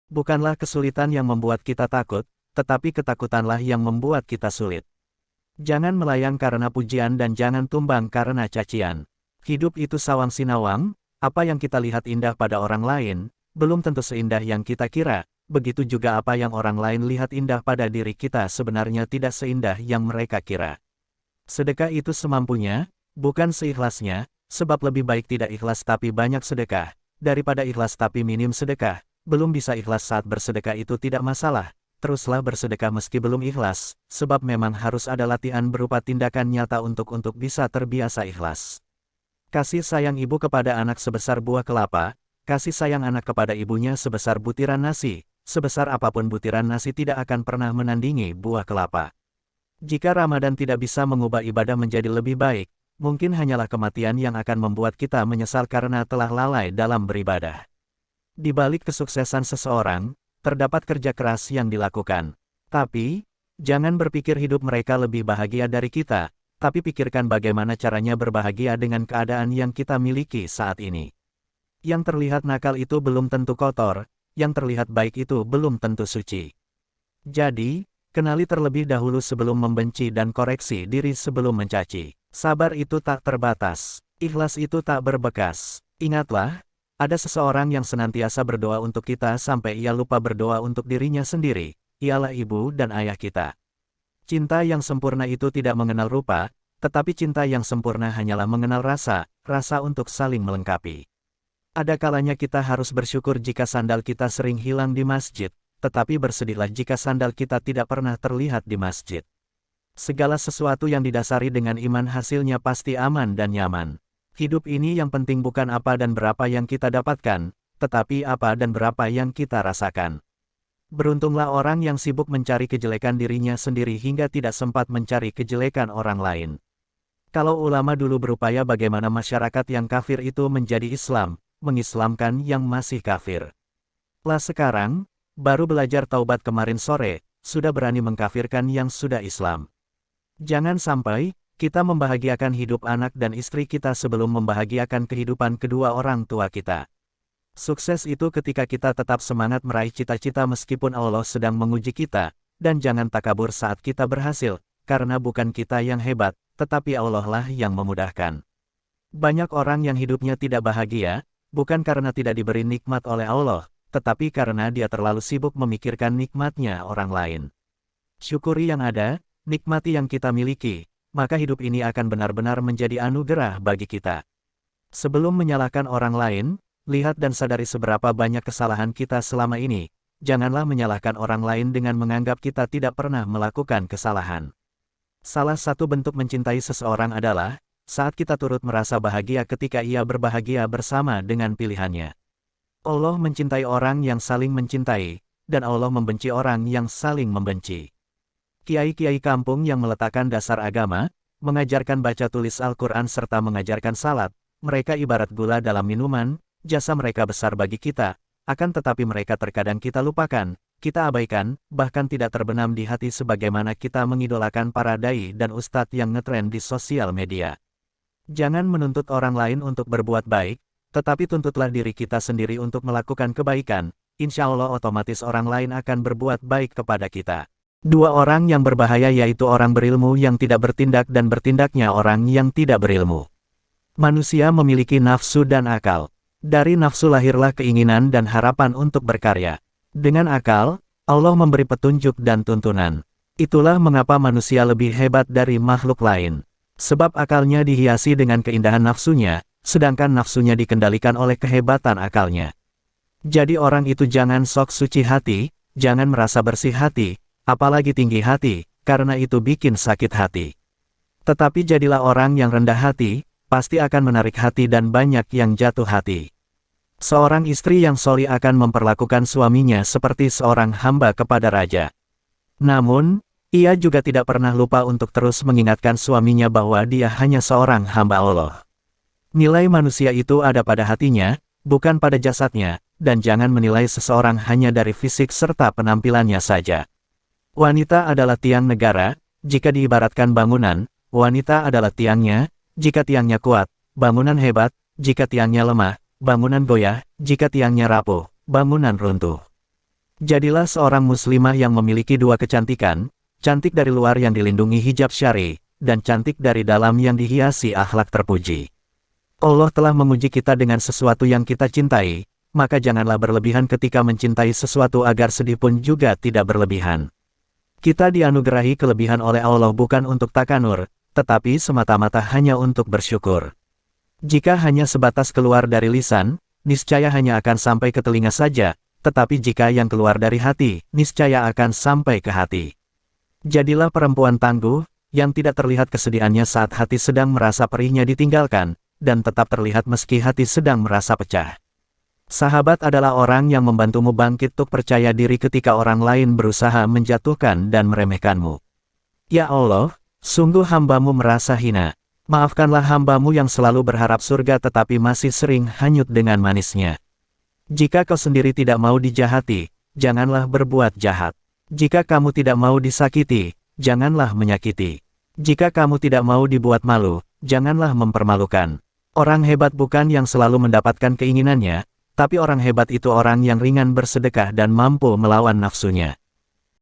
Bukanlah kesulitan yang membuat kita takut, tetapi ketakutanlah yang membuat kita sulit. Jangan melayang karena pujian dan jangan tumbang karena cacian. Hidup itu sawang sinawang, apa yang kita lihat indah pada orang lain, belum tentu seindah yang kita kira, begitu juga apa yang orang lain lihat indah pada diri kita sebenarnya tidak seindah yang mereka kira. Sedekah itu semampunya, bukan seikhlasnya, sebab lebih baik tidak ikhlas tapi banyak sedekah, daripada ikhlas tapi minim sedekah. Belum bisa ikhlas saat bersedekah itu tidak masalah, teruslah bersedekah meski belum ikhlas, sebab memang harus ada latihan berupa tindakan nyata untuk bisa terbiasa ikhlas. Kasih sayang ibu kepada anak sebesar buah kelapa, kasih sayang anak kepada ibunya sebesar butiran nasi, sebesar apapun butiran nasi tidak akan pernah menandingi buah kelapa. Jika Ramadan tidak bisa mengubah ibadah menjadi lebih baik, mungkin hanyalah kematian yang akan membuat kita menyesal karena telah lalai dalam beribadah. Di balik kesuksesan seseorang, terdapat kerja keras yang dilakukan. Tapi, jangan berpikir hidup mereka lebih bahagia dari kita, tapi pikirkan bagaimana caranya berbahagia dengan keadaan yang kita miliki saat ini. Yang terlihat nakal itu belum tentu kotor, yang terlihat baik itu belum tentu suci. Jadi, kenali terlebih dahulu sebelum membenci dan koreksi diri sebelum mencaci. Sabar itu tak terbatas, ikhlas itu tak berbekas. Ingatlah, ada seseorang yang senantiasa berdoa untuk kita sampai ia lupa berdoa untuk dirinya sendiri, ialah ibu dan ayah kita. Cinta yang sempurna itu tidak mengenal rupa, tetapi cinta yang sempurna hanyalah mengenal rasa, rasa untuk saling melengkapi. Ada kalanya kita harus bersyukur jika sandal kita sering hilang di masjid, tetapi bersedihlah jika sandal kita tidak pernah terlihat di masjid. Segala sesuatu yang didasari dengan iman hasilnya pasti aman dan nyaman. Hidup ini yang penting bukan apa dan berapa yang kita dapatkan, tetapi apa dan berapa yang kita rasakan. Beruntunglah orang yang sibuk mencari kejelekan dirinya sendiri hingga tidak sempat mencari kejelekan orang lain. Kalau ulama dulu berupaya bagaimana masyarakat yang kafir itu menjadi Islam, mengislamkan yang masih kafir. Lah sekarang, baru belajar taubat kemarin sore, sudah berani mengkafirkan yang sudah Islam. Jangan sampai kita membahagiakan hidup anak dan istri kita sebelum membahagiakan kehidupan kedua orang tua kita. Sukses itu ketika kita tetap semangat meraih cita-cita meskipun Allah sedang menguji kita, dan jangan takabur saat kita berhasil, karena bukan kita yang hebat, tetapi Allah lah yang memudahkan. Banyak orang yang hidupnya tidak bahagia, bukan karena tidak diberi nikmat oleh Allah, tetapi karena dia terlalu sibuk memikirkan nikmatnya orang lain. Syukuri yang ada, nikmati yang kita miliki, maka hidup ini akan benar-benar menjadi anugerah bagi kita. Sebelum menyalahkan orang lain, lihat dan sadari seberapa banyak kesalahan kita selama ini. Janganlah menyalahkan orang lain dengan menganggap kita tidak pernah melakukan kesalahan. Salah satu bentuk mencintai seseorang adalah saat kita turut merasa bahagia ketika ia berbahagia bersama dengan pilihannya. Allah mencintai orang yang saling mencintai, dan Allah membenci orang yang saling membenci. Kiai-kiai kampung yang meletakkan dasar agama, mengajarkan baca tulis Al-Quran serta mengajarkan salat, mereka ibarat gula dalam minuman, jasa mereka besar bagi kita, akan tetapi mereka terkadang kita lupakan, kita abaikan, bahkan tidak terbenam di hati sebagaimana kita mengidolakan para dai dan ustadz yang ngetren di sosial media. Jangan menuntut orang lain untuk berbuat baik, tetapi tuntutlah diri kita sendiri untuk melakukan kebaikan, insya Allah otomatis orang lain akan berbuat baik kepada kita. Dua orang yang berbahaya yaitu orang berilmu yang tidak bertindak dan bertindaknya orang yang tidak berilmu. Manusia memiliki nafsu dan akal. Dari nafsu lahirlah keinginan dan harapan untuk berkarya. Dengan akal, Allah memberi petunjuk dan tuntunan. Itulah mengapa manusia lebih hebat dari makhluk lain. Sebab akalnya dihiasi dengan keindahan nafsunya, sedangkan nafsunya dikendalikan oleh kehebatan akalnya. Jadi orang itu jangan sok suci hati, jangan merasa bersih hati, apalagi tinggi hati, karena itu bikin sakit hati. Tetapi jadilah orang yang rendah hati, pasti akan menarik hati dan banyak yang jatuh hati. Seorang istri yang soli akan memperlakukan suaminya seperti seorang hamba kepada raja. Namun, ia juga tidak pernah lupa untuk terus mengingatkan suaminya bahwa dia hanya seorang hamba Allah. Nilai manusia itu ada pada hatinya, bukan pada jasadnya, dan jangan menilai seseorang hanya dari fisik serta penampilannya saja. Wanita adalah tiang negara, jika diibaratkan bangunan, wanita adalah tiangnya, jika tiangnya kuat, bangunan hebat, jika tiangnya lemah, bangunan goyah, jika tiangnya rapuh, bangunan runtuh. Jadilah seorang muslimah yang memiliki dua kecantikan, cantik dari luar yang dilindungi hijab syar'i, dan cantik dari dalam yang dihiasi akhlak terpuji. Allah telah menguji kita dengan sesuatu yang kita cintai, maka janganlah berlebihan ketika mencintai sesuatu agar sedih pun juga tidak berlebihan. Kita dianugerahi kelebihan oleh Allah bukan untuk takanur, tetapi semata-mata hanya untuk bersyukur. Jika hanya sebatas keluar dari lisan, niscaya hanya akan sampai ke telinga saja, tetapi jika yang keluar dari hati, niscaya akan sampai ke hati. Jadilah perempuan tangguh, yang tidak terlihat kesedihannya saat hati sedang merasa perihnya ditinggalkan, dan tetap terlihat meski hati sedang merasa pecah. Sahabat adalah orang yang membantumu bangkit untuk percaya diri ketika orang lain berusaha menjatuhkan dan meremehkanmu. Ya Allah, sungguh hambamu merasa hina. Maafkanlah hambamu yang selalu berharap surga tetapi masih sering hanyut dengan manisnya. Jika kau sendiri tidak mau dijahati, janganlah berbuat jahat. Jika kamu tidak mau disakiti, janganlah menyakiti. Jika kamu tidak mau dibuat malu, janganlah mempermalukan. Orang hebat bukan yang selalu mendapatkan keinginannya, tapi orang hebat itu orang yang ringan bersedekah dan mampu melawan nafsunya.